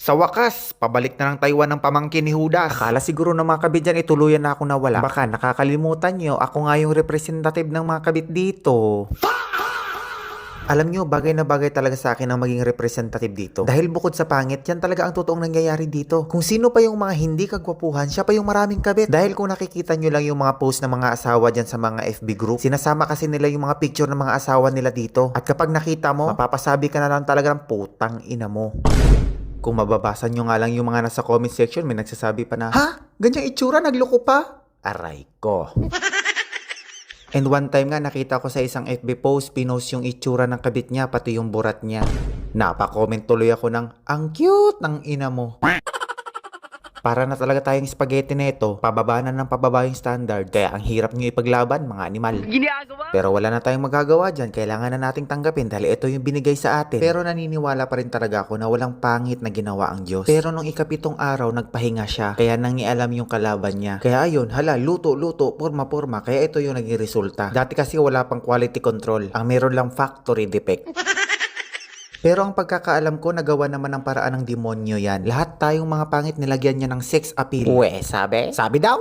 Sa wakas, pabalik na ng Taiwan ng pamangkin ni Judas. Akala siguro ng mga kabit dyan, ituluyan na ako nawala. Baka nakakalimutan nyo, ako nga yung representative ng mga kabit dito. Alam nyo, bagay na bagay talaga sa akin ang maging representative dito. Dahil bukod sa pangit, yan talaga ang totoong nangyayari dito. Kung sino pa yung mga hindi kagwapuhan, siya pa yung maraming kabit. Dahil kung nakikita nyo lang yung mga post ng mga asawa dyan sa mga FB group, sinasama kasi nila yung mga picture ng mga asawa nila dito. At kapag nakita mo, mapapasabi ka na lang talaga ng putang ina mo. Kung mababasa nyo nga lang yung mga nasa comment section, may nagsasabi pa na, ha? Ganyang itsura, nagloko pa? Aray ko. And one time nga nakita ko sa isang FB post, pinost yung itsura ng kabit niya, pati yung burat niya. Napa-comment tuloy ako ng, ang cute ng ina mo. Para na talaga tayong spaghetti neto, pababa na ng pababa yung standard, kaya ang hirap nyo ipaglaban, mga animal. Pero wala na tayong magagawa dyan, kailangan na nating tanggapin dahil ito yung binigay sa atin. Pero naniniwala pa rin talaga ako na walang pangit na ginawa ang Diyos. Pero nung ikapitong araw, nagpahinga siya, kaya nangialam yung kalaban niya. Kaya ayun, hala, luto, porma, kaya ito yung naging resulta. Dati kasi wala pang quality control, ang meron lang factory defect. Pero ang pagkakaalam ko, nagawa naman ng paraan ng demonyo yan. Lahat tayong mga pangit nilagyan niya ng sex appeal. Uwe, sabi? Sabi daw?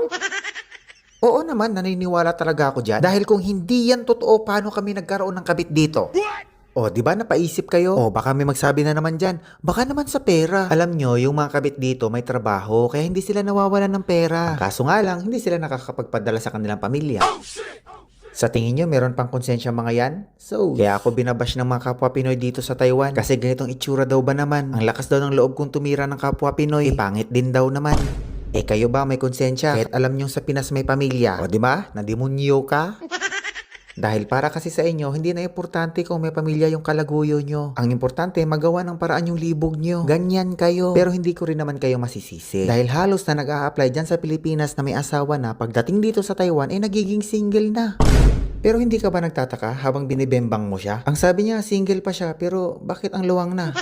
Oo naman, naniniwala talaga ako dyan. Dahil kung hindi yan totoo, paano kami nagkaroon ng kabit dito? O, di ba napaisip kayo? O, baka may magsabi na naman dyan. Baka naman sa pera. Alam nyo, yung mga kabit dito may trabaho, kaya hindi sila nawawalan ng pera. Ang kaso nga lang, hindi sila nakakapagpadala sa kanilang pamilya. Sa tingin nyo, meron pang konsensya mga yan? So, kaya ako binabash ng mga kapwa Pinoy dito sa Taiwan. Kasi ganitong itsura daw ba naman? Ang lakas daw ng loob kong tumira ng kapwa Pinoy. Pangit din daw naman. Kayo ba may konsensya? Kahit alam nyong sa Pinas may pamilya. O di ba? Nadimonyo ka? Dahil para kasi sa inyo, hindi na importante kung may pamilya yung kalaguyo nyo. Ang importante, magawa ng paraan yung libog nyo. Ganyan kayo. Pero hindi ko rin naman kayo masisisi. Dahil halos na nag-a-apply dyan sa Pilipinas na may asawa na, pagdating dito sa Taiwan, nagiging single na. Pero hindi ka ba nagtataka habang binibembang mo siya? Ang sabi niya, single pa siya, pero bakit ang luwang na?